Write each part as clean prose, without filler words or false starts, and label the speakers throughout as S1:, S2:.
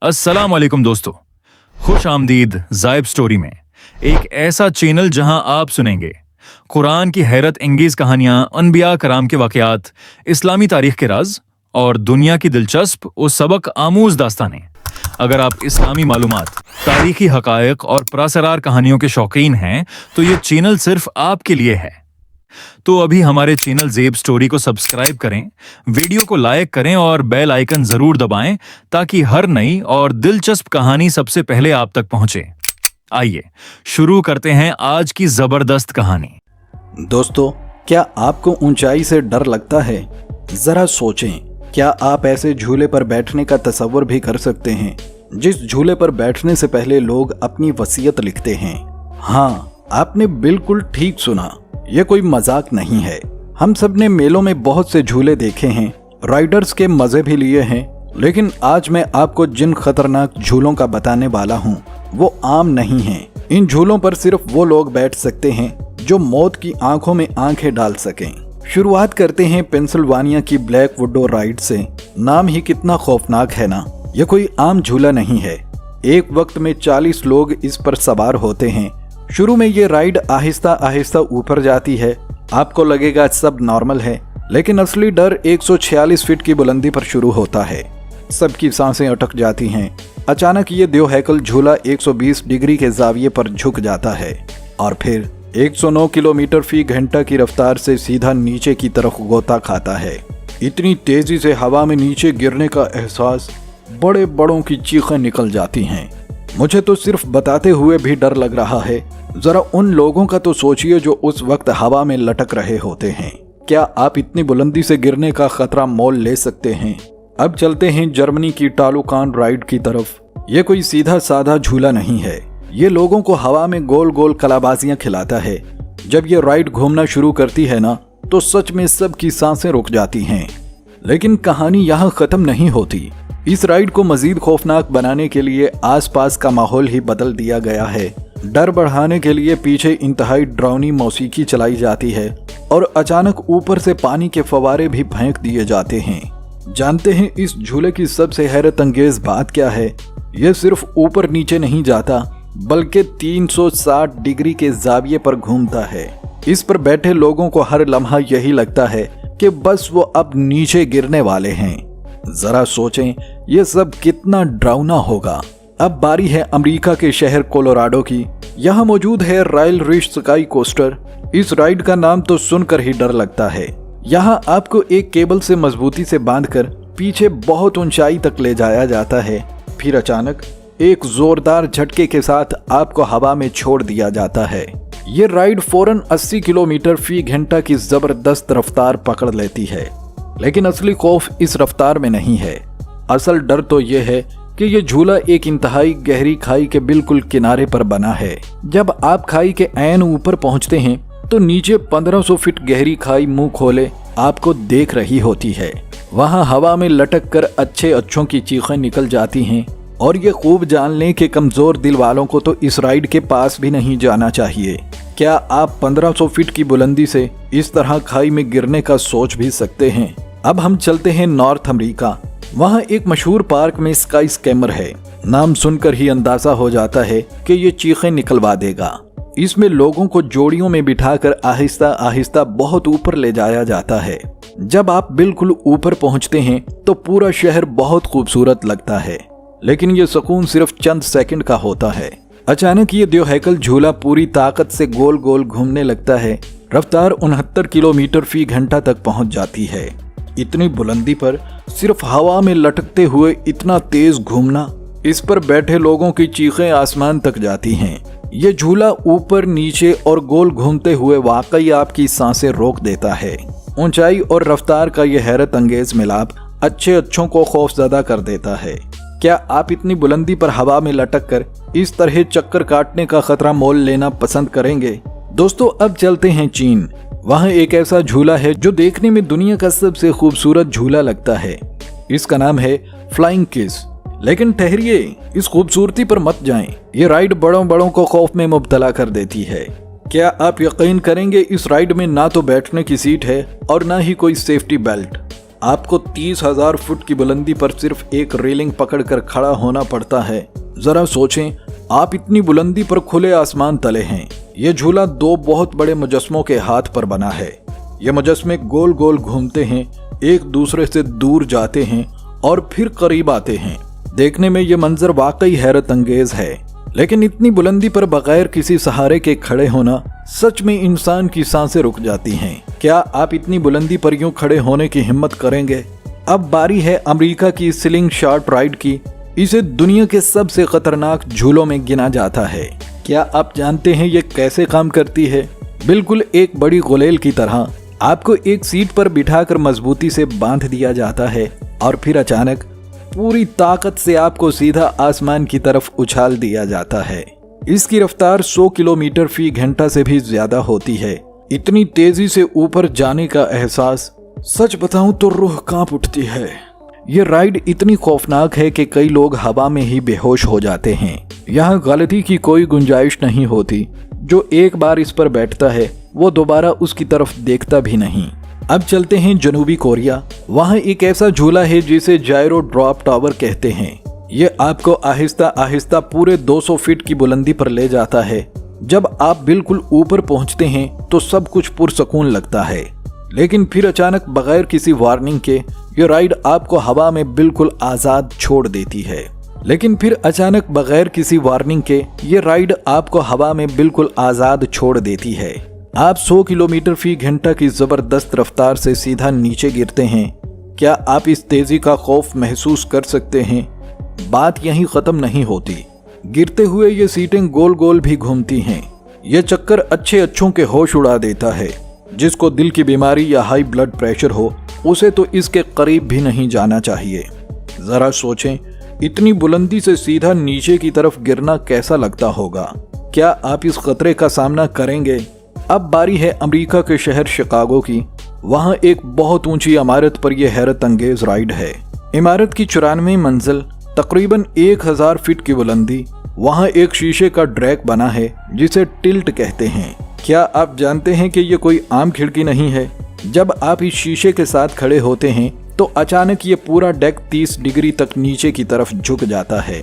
S1: अस्सलाम वालेकुम दोस्तों, खुश आमदीद जायब स्टोरी में। एक ऐसा चैनल जहां आप सुनेंगे कुरान की हैरत अंगेज कहानियां, अनबिया कराम के वाकयात, इस्लामी तारीख के राज और दुनिया की दिलचस्प और सबक आमूज दास्तानें। अगर आप इस्लामी मालूमात, तारीखी हकायक और पुरअसरार कहानियों के शौकीन हैं तो ये चैनल सिर्फ आपके लिए है। तो अभी हमारे चैनल ज़ेब स्टोरी को सब्सक्राइब करें, वीडियो को लाइक करें और बेल आइकन जरूर दबाएं ताकि हर नई और दिलचस्प कहानी सबसे पहले आप तक पहुंचे। आइए शुरू करते हैं आज की जबरदस्त कहानी।
S2: दोस्तों, क्या आपको ऊंचाई से डर लगता है? जरा सोचें, क्या आप ऐसे झूले पर बैठने का तसव्वुर भी कर सकते हैं जिस झूले पर बैठने से पहले लोग अपनी वसीयत लिखते हैं? हाँ, आपने बिल्कुल ठीक सुना, ये कोई मजाक नहीं है। हम सब ने मेलों में बहुत से झूले देखे हैं, राइडर्स के मजे भी लिए हैं, लेकिन आज मैं आपको जिन खतरनाक झूलों का बताने वाला हूँ वो आम नहीं हैं। इन झूलों पर सिर्फ वो लोग बैठ सकते हैं जो मौत की आंखों में आंखें डाल सकें। शुरुआत करते हैं पेंसिल्वानिया की ब्लैक वुडो राइड से। नाम ही कितना खौफनाक है ना। यह कोई आम झूला नहीं है। एक वक्त में 40 लोग इस पर सवार होते हैं। शुरू में ये राइड आहिस्ता आहिस्ता ऊपर जाती है। आपको लगेगा सब नॉर्मल है, लेकिन असली डर 146 फीट की बुलंदी पर शुरू होता है। सबकी सांसें अटक जाती हैं। अचानक ये देवहैकल झूला 120 डिग्री के जाविये पर झुक जाता है और फिर 109 किलोमीटर फी घंटा की रफ्तार से सीधा नीचे की तरफ गोता खाता है। इतनी तेजी से हवा में नीचे गिरने का एहसास, बड़े बड़ों की चीखें निकल जाती हैं। मुझे तो सिर्फ बताते हुए भी डर लग रहा है। जरा उन लोगों का तो सोचिए जो उस वक्त हवा में लटक रहे होते हैं। क्या आप इतनी बुलंदी से गिरने का खतरा मोल ले सकते हैं? अब चलते हैं जर्मनी की टालुकान राइड की तरफ। ये कोई सीधा साधा झूला नहीं है। ये लोगों को हवा में गोल गोल कलाबाजियां खिलाता है। जब ये राइड घूमना शुरू करती है ना, तो सच में सबकी सांसें रुक जाती हैं। लेकिन कहानी यहाँ खत्म नहीं होती। इस राइड को मजीद खौफनाक बनाने के लिए आसपास का माहौल ही बदल दिया गया है। डर बढ़ाने के लिए पीछे इंतहाई डरावनी मौसीकी चलाई जाती है और अचानक ऊपर से पानी के फवारे भी फेंक दिए जाते हैं। जानते हैं इस झूले की सबसे हैरत अंगेज बात क्या है? यह सिर्फ ऊपर नीचे नहीं जाता, बल्कि 360 डिग्री के जाविये पर घूमता है। इस पर बैठे लोगों को हर लम्हा यही लगता है कि बस वो अब नीचे गिरने वाले हैं। जरा सोचें, ये सब कितना डरावना होगा। अब बारी है अमेरिका के शहर कोलोराडो की। यहाँ मौजूद है रॉयल रिज स्काई कोस्टर। इस राइड का नाम तो सुनकर ही डर लगता है। यहाँ आपको एक केबल से मजबूती से बांधकर पीछे बहुत ऊंचाई तक ले जाया जाता है। फिर अचानक एक जोरदार झटके के साथ आपको हवा में छोड़ दिया जाता है। ये राइड फौरन 80 किलोमीटर फी घंटा की जबरदस्त रफ्तार पकड़ लेती है। लेकिन असली खौफ इस रफ्तार में नहीं है। असल डर तो ये है कि ये झूला एक इंतहाई गहरी खाई के बिल्कुल किनारे पर बना है। जब आप खाई के ऐन ऊपर पहुंचते हैं तो नीचे 1500 फीट गहरी खाई मुंह खोले आपको देख रही होती है। वहां हवा में लटक कर अच्छों की चीखें निकल जाती हैं। और ये खूब जान लें कि कमजोर दिल वालों को तो इस राइड के पास भी नहीं जाना चाहिए। क्या आप 1500 फीट की बुलंदी से इस तरह खाई में गिरने का सोच भी सकते हैं? अब हम चलते हैं नॉर्थ अमेरिका। वहाँ एक मशहूर पार्क में स्काई स्कैमर है। नाम सुनकर ही अंदाजा हो जाता है कि ये चीखें निकलवा देगा। इसमें लोगों को जोड़ियों में बिठाकर आहिस्ता आहिस्ता बहुत ऊपर ले जाया जाता है। जब आप बिल्कुल ऊपर पहुँचते हैं तो पूरा शहर बहुत खूबसूरत लगता है, लेकिन ये सुकून सिर्फ चंद सेकंड का होता है। अचानक ये देवहैकल झूला पूरी ताकत से गोल गोल घूमने लगता है। रफ्तार 69 किलोमीटर फी घंटा तक पहुँच जाती है। इतनी बुलंदी पर सिर्फ हवा में लटकते हुए इतना तेज घूमना, इस पर बैठे लोगों की चीखें आसमान तक जाती हैं। ये झूला ऊपर नीचे और गोल घूमते हुए वाकई आपकी सांसें रोक देता है। ऊंचाई और रफ्तार का यह हैरत अंगेज मिलाप अच्छों को खौफजदा कर देता है। क्या आप इतनी बुलंदी पर हवा में लटक कर इस तरह चक्कर काटने का खतरा मोल लेना पसंद करेंगे? दोस्तों, अब चलते हैं चीन। वहाँ एक ऐसा झूला है जो देखने में दुनिया का सबसे खूबसूरत झूला लगता है। इसका नाम है फ्लाइंग किस। लेकिन ठहरिए, इस खूबसूरती पर मत जाएं। ये राइड बड़ों को खौफ में मुब्तला कर देती है। क्या आप यकीन करेंगे, इस राइड में ना तो बैठने की सीट है और ना ही कोई सेफ्टी बेल्ट। आपको 30,000 फुट की बुलंदी पर सिर्फ एक रेलिंग पकड़कर खड़ा होना पड़ता है। जरा सोचें, आप इतनी बुलंदी पर खुले आसमान तले हैं। ये झूला 2 बहुत बड़े मुजस्मों के हाथ पर बना है। ये मुजस्मे गोल गोल घूमते हैं, एक दूसरे से दूर जाते हैं और फिर करीब आते हैं। देखने में ये मंजर वाकई हैरत अंगेज है, लेकिन इतनी बुलंदी पर बगैर किसी सहारे के खड़े होना सच में इंसान की सांसें रुक जाती हैं। क्या आप इतनी बुलंदी पर यूं खड़े होने की हिम्मत करेंगे? अब बारी है अमेरिका की स्लिंग शॉट राइड की। इसे दुनिया के सबसे खतरनाक झूलों में गिना जाता है। क्या आप जानते हैं ये कैसे काम करती है? बिल्कुल एक बड़ी गुलेल की तरह आपको एक सीट पर बिठाकर मजबूती से बांध दिया जाता है और फिर अचानक पूरी ताकत से आपको सीधा आसमान की तरफ उछाल दिया जाता है। इसकी रफ्तार 100 किलोमीटर फी घंटा से भी ज्यादा होती है। इतनी तेजी से ऊपर जाने का एहसास, सच बताऊं तो रूह कांप उठती है। ये राइड इतनी खौफनाक है कि कई लोग हवा में ही बेहोश हो जाते हैं। यहाँ गलती की कोई गुंजाइश नहीं होती। जो एक बार इस पर बैठता है वो दोबारा उसकी तरफ देखता भी नहीं। अब चलते हैं जनूबी कोरिया। वहाँ एक ऐसा झूला है जिसे जायरो ड्रॉप टावर कहते हैं। ये आपको आहिस्ता आहिस्ता पूरे 200 फीट की बुलंदी पर ले जाता है। जब आप बिल्कुल ऊपर पहुँचते हैं तो सब कुछ पुरसकून लगता है, लेकिन फिर अचानक बगैर किसी वार्निंग के ये राइड आपको हवा में बिल्कुल आजाद छोड़ देती है। लेकिन फिर अचानक बगैर किसी वार्निंग के ये राइड आपको हवा में बिल्कुल आजाद छोड़ देती है। आप 100 किलोमीटर फी घंटा की जबरदस्त रफ्तार से सीधा नीचे गिरते हैं। क्या आप इस तेजी का खौफ महसूस कर सकते हैं? बात यहीं खत्म नहीं होती। गिरते हुए ये सीटें गोल गोल भी घूमती हैं। ये चक्कर अच्छों के होश उड़ा देता है। जिसको दिल की बीमारी या हाई ब्लड प्रेशर हो उसे तो इसके करीब भी नहीं जाना चाहिए। जरा सोचें, इतनी बुलंदी से सीधा नीचे की तरफ गिरना कैसा लगता होगा? क्या आप इस खतरे का सामना करेंगे? अब बारी है अमेरिका के शहर शिकागो की। वहाँ एक बहुत ऊंची इमारत पर यह हैरत अंगेज राइड है। इमारत की 94 मंजिल, तकरीबन 1000 फीट की बुलंदी। वहाँ एक शीशे का ड्रैक बना है जिसे टिल्ट कहते हैं। क्या आप जानते हैं कि ये कोई आम खिड़की नहीं है? जब आप इस शीशे के साथ खड़े होते हैं तो अचानक ये पूरा डेक 30 डिग्री तक नीचे की तरफ झुक जाता है।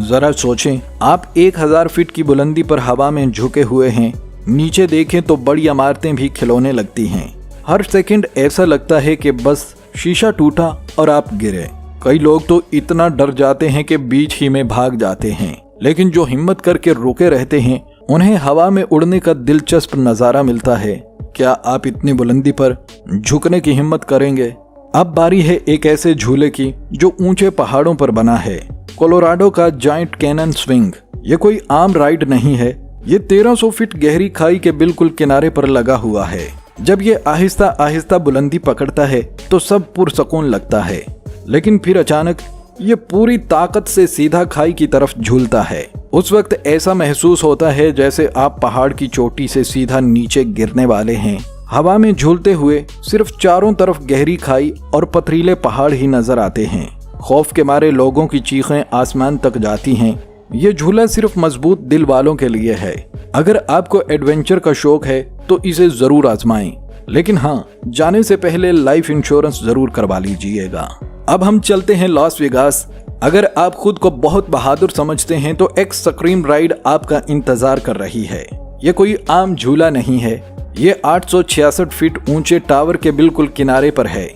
S2: जरा सोचें, आप 1000 फीट की बुलंदी पर हवा में झुके हुए हैं। नीचे देखें तो बड़ी इमारतें भी खिलौने लगती हैं। हर सेकंड ऐसा लगता है कि बस शीशा टूटा और आप गिरे। कई लोग तो इतना डर जाते हैं कि बीच ही में भाग जाते हैं, लेकिन जो हिम्मत करके रुके रहते हैं उन्हें हवा में उड़ने का दिलचस्प नजारा मिलता है। क्या आप इतनी बुलंदी पर झुकने की हिम्मत करेंगे? अब बारी है एक ऐसे झूले की जो ऊंचे पहाड़ों पर बना है। कोलोराडो का जायंट कैनन स्विंग। ये कोई आम राइड नहीं है। ये 1300 फीट गहरी खाई के बिल्कुल किनारे पर लगा हुआ है। जब ये आहिस्ता आहिस्ता बुलंदी पकड़ता है तो सब पुरसकून लगता है, लेकिन फिर अचानक ये पूरी ताकत से सीधा खाई की तरफ झूलता है। उस वक्त ऐसा महसूस होता है जैसे आप पहाड़ की चोटी से सीधा नीचे गिरने वाले हैं। हवा में झूलते हुए सिर्फ चारों तरफ गहरी खाई और पथरीले पहाड़ ही नजर आते हैं। खौफ के मारे लोगों की चीखें आसमान तक जाती हैं। ये झूला सिर्फ मजबूत दिल वालों के लिए है। अगर आपको एडवेंचर का शौक है तो इसे जरूर आजमाएं, लेकिन हाँ, जाने से पहले लाइफ इंश्योरेंस जरूर करवा लीजिएगा। अब हम चलते हैं लॉस वेगास। अगर आप खुद को बहुत बहादुर समझते हैं तो एक्सट्रीम राइड आपका इंतजार कर रही है। ये कोई आम झूला नहीं है। ये 866 फीट ऊंचे टावर के बिल्कुल किनारे पर है।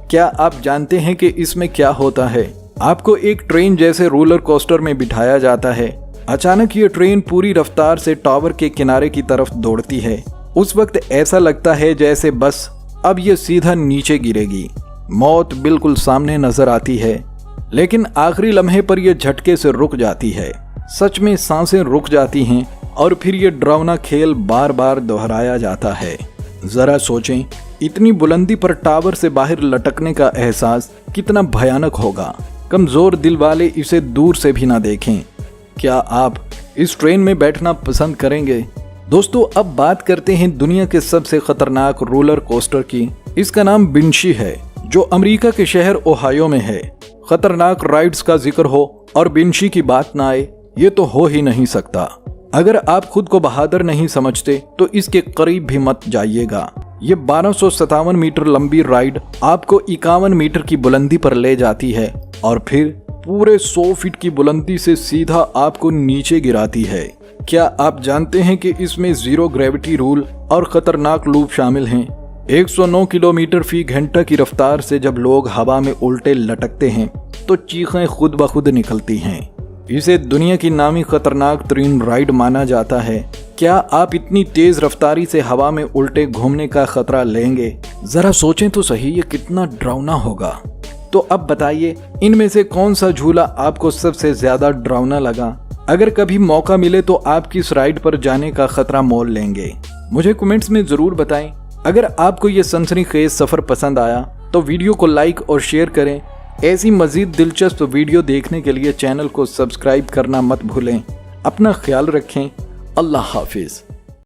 S2: क्या आप जानते हैं कि इसमें क्या होता है? आपको एक ट्रेन जैसे रोलर कोस्टर में बिठाया जाता है। अचानक ये ट्रेन पूरी रफ्तार से टावर के किनारे की तरफ दौड़ती है। उस वक्त ऐसा लगता है जैसे बस अब ये सीधा नीचे गिरेगी। मौत बिल्कुल सामने नजर आती है, लेकिन आखिरी लम्हे पर यह झटके से रुक जाती है। सच में सांसें रुक जाती हैं और फिर ये डरावना खेल बार बार दोहराया जाता है। जरा सोचें, इतनी बुलंदी पर टावर से बाहर लटकने का एहसास कितना भयानक होगा। कमजोर दिल वाले इसे दूर से भी ना देखें। क्या आप इस ट्रेन में बैठना पसंद करेंगे? दोस्तों, अब बात करते हैं दुनिया के सबसे खतरनाक रोलर कोस्टर की। इसका नाम बिंशी है, जो अमेरिका के शहर ओहायो में है। खतरनाक राइड्स का जिक्र हो और बिंशी की बात ना आए, ये तो हो ही नहीं सकता। अगर आप खुद को बहादुर नहीं समझते तो इसके करीब भी मत जाइएगा। ये 1257 मीटर लंबी राइड आपको 51 मीटर की बुलंदी पर ले जाती है और फिर पूरे 100 फीट की बुलंदी से सीधा आपको नीचे गिराती है। क्या आप जानते हैं कि इसमें जीरो ग्रेविटी रूल और खतरनाक लूप शामिल हैं। 109 किलोमीटर फी घंटा की रफ्तार से जब लोग हवा में उल्टे लटकते हैं तो चीखें खुद ब खुद निकलती हैं। इसे दुनिया की नामी खतरनाक तरीन राइड माना जाता है। क्या आप इतनी तेज रफ्तारी से हवा में उल्टे घूमने का खतरा लेंगे? जरा सोचें तो सही, ये कितना डरावना होगा। तो अब बताइए, इनमें से कौन सा झूला आपको सबसे ज्यादा डरावना लगा? अगर कभी मौका मिले तो आप किस राइड पर जाने का खतरा मोल लेंगे? मुझे कमेंट्स में जरूर बताएं। अगर आपको ये सनसनीखेज सफर पसंद आया तो वीडियो को लाइक और शेयर करें। ऐसी मजीद दिलचस्प वीडियो देखने के लिए चैनल को सब्सक्राइब करना मत भूलें। अपना ख्याल रखें। अल्लाह हाफिज।